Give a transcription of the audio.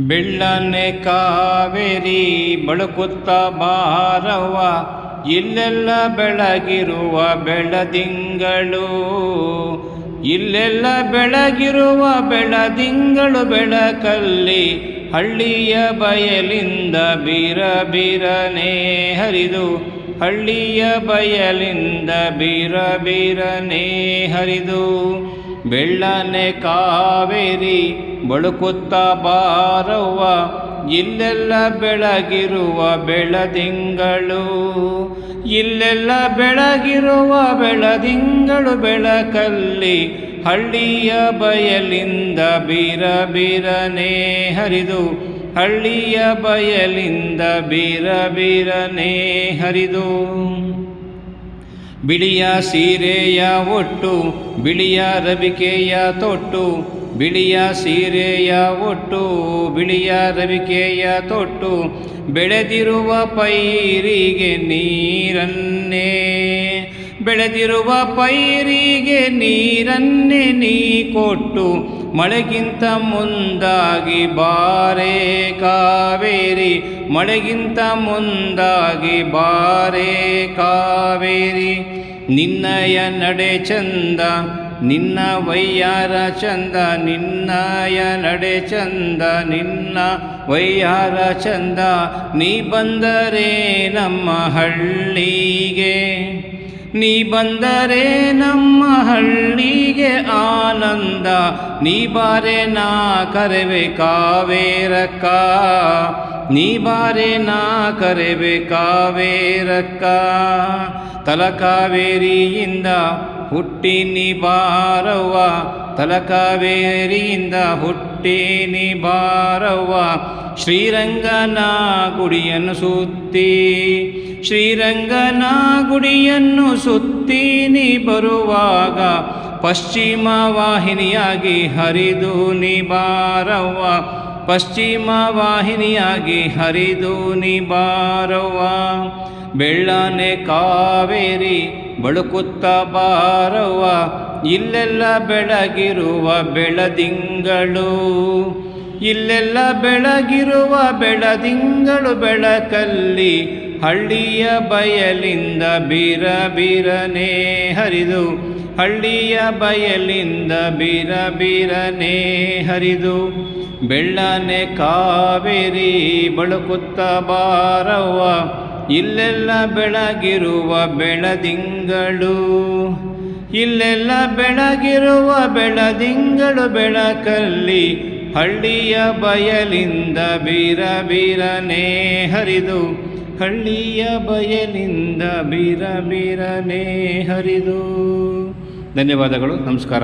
ಬೆಳ್ಳನೆ ಕಾವೇರಿ ಬಳುಕುತ್ತ ಬಾರವ್ವ, ಇಲ್ಲೆಲ್ಲ ಬೆಳಗಿರುವ ಬೆಳದಿಂಗಳು, ಇಲ್ಲೆಲ್ಲ ಬೆಳಗಿರುವ ಬೆಳದಿಂಗಳು ಬೆಳಕಲ್ಲಿ ಹಳ್ಳಿಯ ಬಯಲಿಂದ ಬೀರ ಬೀರನೆ ಹರಿದು, ಹಳ್ಳಿಯ ಬಯಲಿಂದ ಬೀರ ಬೀರನೆ ಹರಿದು. ಬೆಳ್ಳನೆ ಕಾವೇರಿ ಬಳುಕುತ್ತ ಬಾರವ್ವ, ಇಲ್ಲೆಲ್ಲ ಬೆಳಗಿರುವ ಬೆಳದಿಂಗಳು, ಇಲ್ಲೆಲ್ಲ ಬೆಳಗಿರುವ ಬೆಳದಿಂಗಳು ಬೆಳಕಲ್ಲಿ ಹಳ್ಳಿಯ ಬಯಲಿಂದ ಬೀರ ಬೀರನೆ ಹರಿದು, ಹಳ್ಳಿಯ ಬಯಲಿಂದ ಬೀರ ಬೀರನೆ ಹರಿದು. ಬಿಳಿಯ ಸೀರೆಯ ಒಟ್ಟು ಬಿಳಿಯ ರವಿಕೆಯ ತೊಟ್ಟು, ಬಿಳಿಯ ಸೀರೆಯ ಒಟ್ಟು ಬಿಳಿಯ ರವಿಕೆಯ ತೊಟ್ಟು, ಬೆಳೆದಿರುವ ಪೈರಿಗೆ ನೀರನ್ನೇ, ಬೆಳೆದಿರುವ ಪೈರಿಗೆ ನೀರನ್ನೇ ನೀ ಕೊಟ್ಟು, ಮಳೆಗಿಂತ ಮುಂದಾಗಿ ಬಾರೆ ಕಾವೇರಿ, ಮಳೆಗಿಂತ ಮುಂದಾಗಿ ಬಾರೆ ಕಾವೇರಿ. ನಿನ್ನಯ ನಡೆ ಚಂದ ನಿನ್ನ ವಯ್ಯಾರ ಚಂದ, ನಿನ್ನಯ ನಡೆ ಚಂದ ನಿನ್ನ ವಯ್ಯಾರ ಚಂದ, ನೀ ಬಂದರೆ ನಮ್ಮ ಹಳ್ಳಿಗೆ, ನೀ ಬಂದರೆ ನಮ್ಮ ಹಳ್ಳಿಗೆ ಆನಂದ, ನೀ ಬಾರೆ ನಾ ಕರೆವೆ ಕಾವೇರಕ್ಕ, ನೀ ಬಾರೆ ನಾ ಕರೆವೆ ಕಾವೇರಕ್ಕ. ತಲಕಾವೇರಿಯಿಂದ ಹುಟ್ಟಿ ನೀ ಬಾರವ್ವ, ತಲಕಾವೇರಿಯಿಂದ ಹುಟ್ಟಿ ನೀ ಬಾರವ್ವ, ಶ್ರೀರಂಗನ ಗುಡಿಯನ್ನು ಸುತ್ತಿ, ಶ್ರೀರಂಗನ ಗುಡಿಯನ್ನು ಸುತ್ತಿ ನೀ ಬರುವಾಗ, ಪಶ್ಚಿಮ ವಾಹಿನಿಯಾಗಿ ಹರಿದು ನೀ ಬಾರವ್ವ, ಪಶ್ಚಿಮ ವಾಹಿನಿಯಾಗಿ ಹರಿದು ನೀ ಬಾರವ್ವ. ಬೆಳ್ಳನೆ ಕಾವೇರಿ ಬಳುಕುತ್ತ ಬಾರವ್ವ, ಇಲ್ಲೆಲ್ಲ ಬೆಳಗಿರುವ ಬೆಳದಿಂಗಳು, ಇಲ್ಲೆಲ್ಲ ಬೆಳಗಿರುವ ಬೆಳದಿಂಗಳು ಬೆಳಕಲ್ಲಿ ಹಳ್ಳಿಯ ಬಯಲಿಂದ ಬೀರ ಬೀರನೆ ಹರಿದು, ಹಳ್ಳಿಯ ಬಯಲಿಂದ ಬೀರ ಬೀರನೆ ಹರಿದು. ಬೆಳ್ಳನೆ ಕಾವೇರಿ ಬಳುಕುತ್ತ ಬಾರವ್ವ, ಇಲ್ಲೆಲ್ಲ ಬೆಳಗಿರುವ ಬೆಳದಿಂಗಳು, ಇಲ್ಲೆಲ್ಲ ಬೆಳಗಿರುವ ಬೆಳದಿಂಗಳು ಬೆಳಕಲ್ಲಿ ಹಳ್ಳಿಯ ಬಯಲಿಂದ ಬೀರ ಬೀರನೆ ಹರಿದು, ಹಳ್ಳಿಯ ಬಯಲಿಂದ ಬೀರ ಬೀರನೆ ಹರಿದು. ಧನ್ಯವಾದಗಳು. ನಮಸ್ಕಾರ.